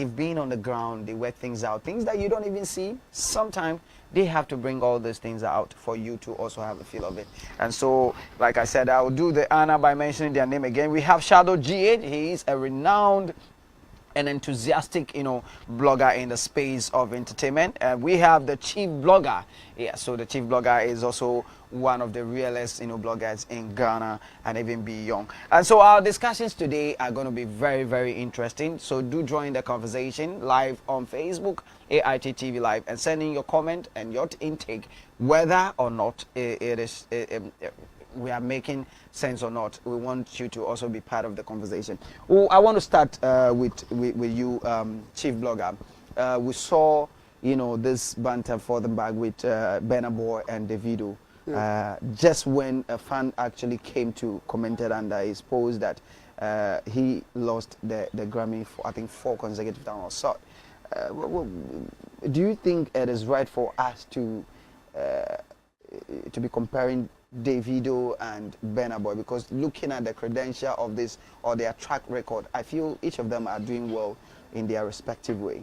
they've been on the ground, they work things out, things that you don't even see. Sometimes they have to bring all those things out for you to also have a feel of it. And so, like I said, I'll do the honor by mentioning their name again. We have Shadow GH. He is a renowned and enthusiastic, blogger in the space of entertainment. We have the chief blogger. Yeah, so the chief blogger is also one of the realest, bloggers in Ghana and even beyond. And so our discussions today are going to be very, very interesting. So do join the conversation live on Facebook, AIT TV Live, and send in your comment and your intake, whether or not we are making sense or not. We want you to also be part of the conversation. I want to start with you, chief blogger. We saw, this banter for the bag with Burna Boy and Davido. Just when a fan actually came to commented under his post that he lost the Grammy for, I think, 4 consecutive times or so. Do you think it is right for us to be comparing Davido and Burna Boy? Because looking at the credential of this or their track record, I feel each of them are doing well in their respective way.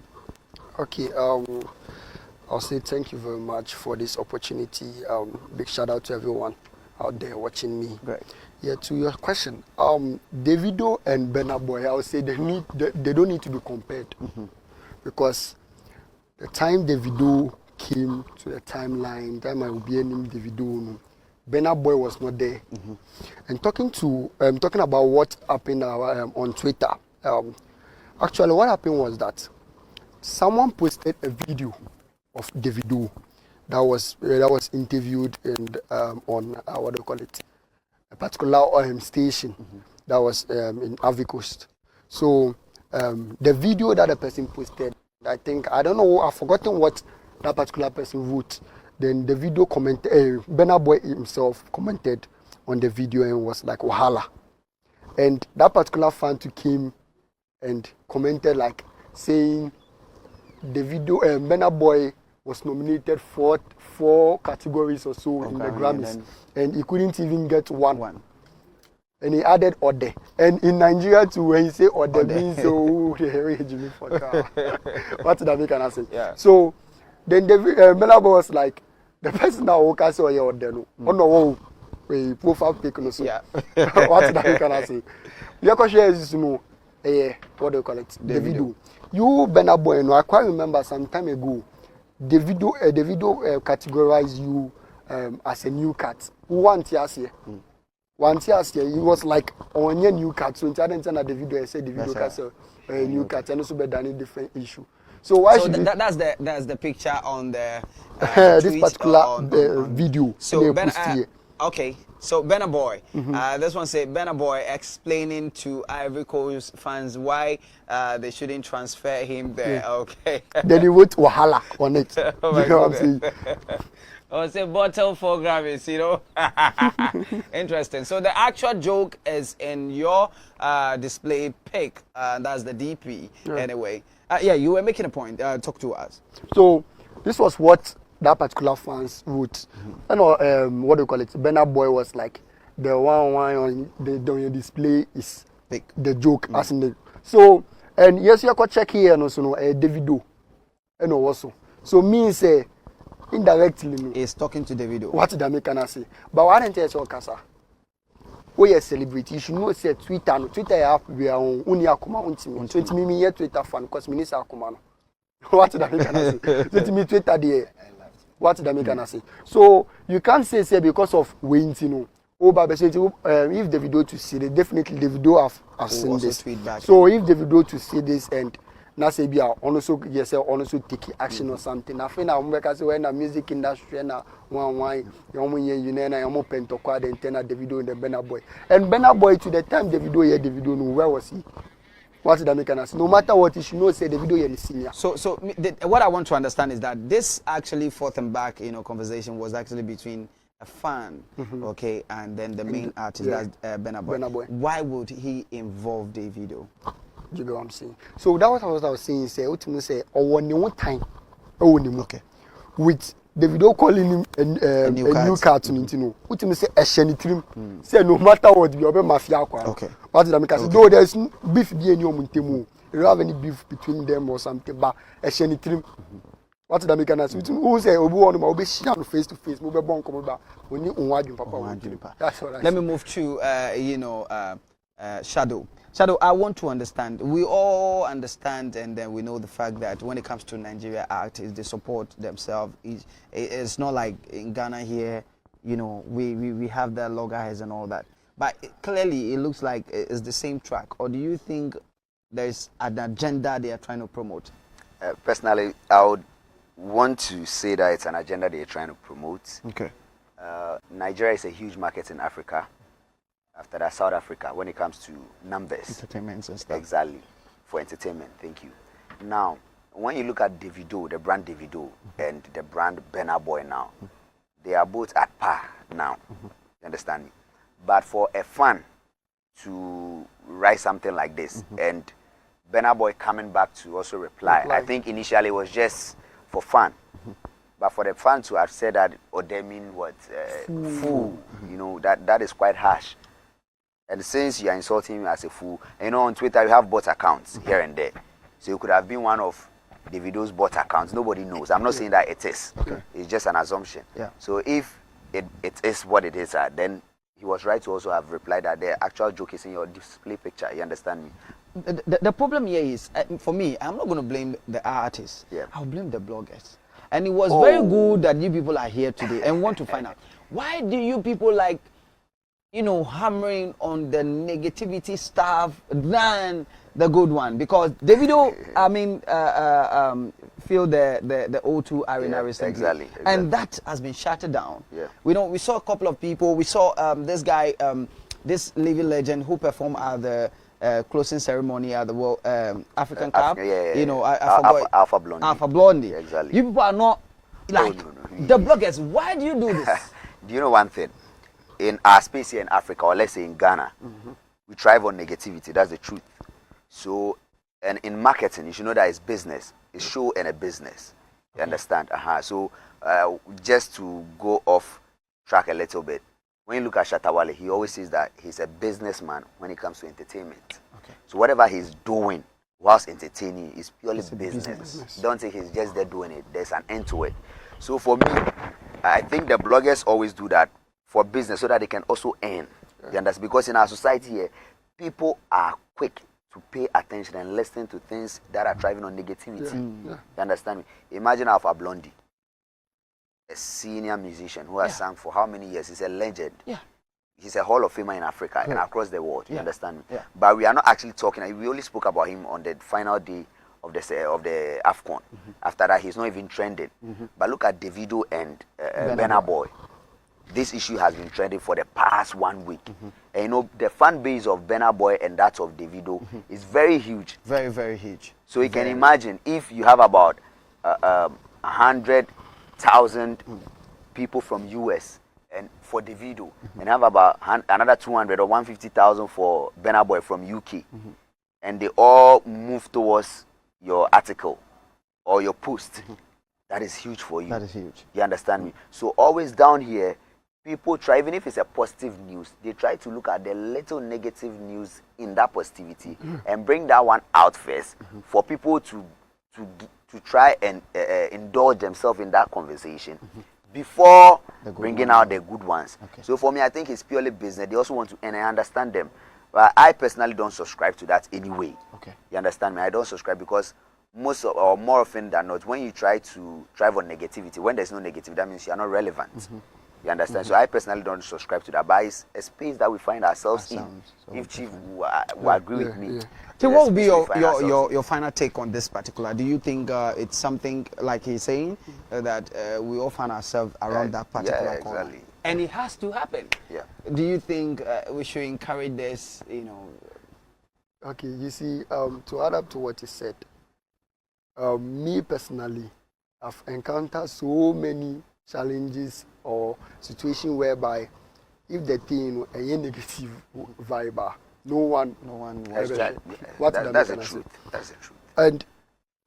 Okay, I'll say thank you very much for this opportunity. Big shout out to everyone out there watching me. Great. Yeah, to your question, Davido and Burna Boy, I would say they don't need to be compared, because the time Davido came to the timeline, time I will be named Davido, Burna Boy was not there. And talking about what happened on Twitter, actually what happened was that someone posted a video of Davido that was interviewed and on what do you call it, a particular station that was in Ivory Coast. So the video that the person posted, I don't know, I've forgotten what that particular person wrote. Then the video commented, Burna Boy himself commented on the video and was like, wahala. And that particular fan came and commented like saying the video, Burna Boy was nominated for 4 categories or so in the Grammys, and he couldn't even get one. And he added Ode. And in Nigeria too, when he say Ode means Jimmy Fota. What did I make an say? Yeah. So then Burna Boy was like, the person that woke us or Ode no. Oh no, we profile pic no so. Yeah. What did I make an say? Your question is what do you call it? Davido. You Burna Boy, I quite remember some time ago, Davido categorized you as a new cat. One year, he was like on your new cat. So I didn't tell Davido, I said Davido cat a new cat, and also be done a different issue. So why should that's the picture on the this particular video. So okay. So Burna Boy, this one say Burna Boy explaining to Ivory Coast fans why they shouldn't transfer him there. Yeah. Okay. Then he wrote wahala on it. Oh, you know what I'm saying? Oh, say bottle 4 Grammys, Interesting. So the actual joke is in your display pic, that's the DP. Anyway, you were making a point. Talk to us. So this was what that particular fans wrote. And what do you call it? Burna Boy was like, the one on your display is the joke, as in the. So, and yes, you can check here and also Davido. And also. So means indirectly is talking to Davido. What did American say? But why didn't you say Kasa? We are celebrity. You should know say Twitter. Twitter app we are on Uniakuma on 20 me Twitter fan because Minister Akumano. What did American say? Let me Twitter there. What did American say? So you can't say because of waiting, Oh, but if Davido to see, they definitely Davido have seen this. So if Davido to see this and now say be also take action or something. I think I'm because when the music industry na one you know Pentoquad and Tena Davido and the Burna Boy. And Burna Boy to the time Davido know where was he? What did I make an answer? No matter what, you should know say Davido is senior. So what I want to understand is that this actually forth and back conversation was actually between a fan, okay, and then the main artist, that's Burna Boy. Why would he involve Davido? You know what I'm saying? So that was what I was saying. Say, ultimately, say, one time, okay, with Davido calling him a new cartoon, ultimately say a shiny trim. Say no matter what, you be mafia. Okay. What did I make? Though there's beef be any They don't have any beef between them or something. But anything. What the American has who say Obu on my be face to face, move bon come back. We need papa. That's what I Let me move to Shadow. Shadow, I want to understand. We all understand, and then we know the fact that when it comes to Nigeria artists, they support themselves. It's not like in Ghana here, we have the loggerheads and all that. But clearly, it looks like it's the same track. Or do you think there's an agenda they are trying to promote? Personally, I would want to say that it's an agenda they're trying to promote. Okay. Nigeria is a huge market in Africa. After that, South Africa, when it comes to numbers. Entertainment and stuff. Exactly. For entertainment, thank you. Now, when you look at Davido, the brand Davido, and the brand Burna Boy now, they are both at par now. You understand me? But for a fan to write something like this, and Burna Boy coming back to also reply, I think initially it was just for fun. But for the fan to have said that, or they mean what? Fool. That is quite harsh. And since you are insulting me as a fool, on Twitter you have bot accounts here and there. So you could have been one of Davido's bot accounts. Nobody knows. I'm not saying that it is. Okay. It's just an assumption. Yeah. So if it is what it is, then he was right to also have replied that the actual joke is in your display picture. You understand me? The problem here is, for me, I'm not going to blame the artists. Yeah. I'll blame the bloggers. And it was very good that you people are here today and want to find out. Why do you people like, hammering on the negativity stuff than the good one? Because Davido, filled the O2 Arena recently. Exactly. And that has been shut down. Yeah. We saw a couple of people. We saw this guy, this living legend who performed at the closing ceremony at the World African Cup. I forgot. Alpha Blondie. Alpha Blondie. Yeah, exactly. You people are not like the bloggers. Why do you do this? Do you know one thing? In our space here in Africa, or let's say in Ghana, we thrive on negativity. That's the truth. So, and in marketing, you should know that it's business. It's show and a business. You understand? So, just to go off track a little bit, when you look at Shatta Wale, he always says that he's a businessman when it comes to entertainment. Okay. So whatever he's doing whilst entertaining is purely business. Don't think he's just there doing it. There's an end to it. So for me, I think the bloggers always do that for business so that they can also earn. Yeah. You understand? Because in our society here, people are quick to pay attention and listen to things that are driving on negativity. Yeah. Yeah. You understand me? Imagine Alpha Blondie, a senior musician who has sung for how many years? He's a legend. Yeah. He's a Hall of Famer in Africa and across the world. You understand me? Yeah. But we are not actually talking. We only spoke about him on the final day of the AFCON. After that, he's not even trending. But look at Davido and Burna Boy. This issue has been trending for the past 1 week. And the fan base of Burna Boy and that of Davido is very huge. Very, very huge. So you can imagine if you have about 100,000 people from US and for Davido, and have about another 200 or 150,000 for Burna Boy from UK, and they all move towards your article or your post, that is huge for you. That is huge. You understand me? So always down here, people try, even if it's a positive news, they try to look at the little negative news in that positivity and bring that one out first for people to try and indulge themselves in that conversation before bringing out the good ones. Okay. So for me, I think it's purely business. They also want to, and I understand them. But I personally don't subscribe to that anyway. Okay. You understand me? I don't subscribe because more often than not, when you try to drive on negativity, when there's no negativity, that means you are not relevant. You understand? So I personally don't subscribe to that. But it's a space that we find ourselves in. So if Chief will agree with me. So what would be your final take on this particular? Do you think it's something, like he's saying, that we all find ourselves around that particular corner? Exactly. And it has to happen. Yeah. Do you think we should encourage this, Okay, you see, to add up to what you said, me personally, I've encountered so many challenges or situations whereby if the thing a negative vibe, no one that's the truth. That's the truth. And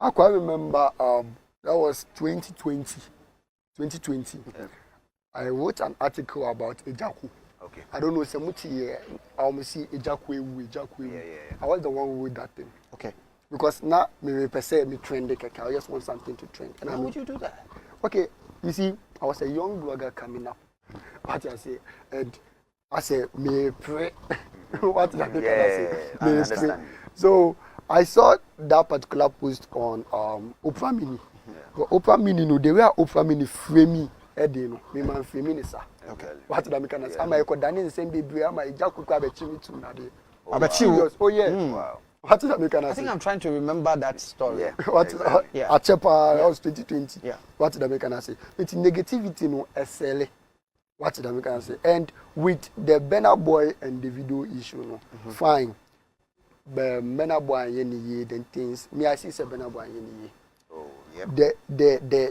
I quite remember that was 2020. Yeah. I wrote an article about Ejaku. Okay. I don't know, Samuti, I almost see Ejaku. I was the one who wrote that thing. Okay. because now me per se me trend I just want something to trend. And how would you do that? Okay, you see, I was a young blogger coming up. What I say, and I say me pray. What did I say? I understand. So I saw that particular post on Oprah Mini. Yeah. Oprah Mini, no, the way Oprah Mini frame me, me man frame me, sir. Okay. What did I make? Am I could done the same baby? Am I just could have a chimney too? I bet you. Oh yeah. Wow. What did I make? I think I'm trying to remember that story. Yeah. What? Yeah. At Chepa, that was 2020. Yeah. What did I make? Say it's negativity, no SLA. What did I make? Say and with the Burna Boy and Davido issue, no, fine. But Burna Boy and Yenny, then things. Me, I see say Burna Boy and Yenny. Oh, yep.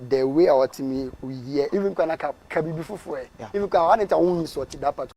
The way our team we hear even when I can be before, even when I want to sort that part.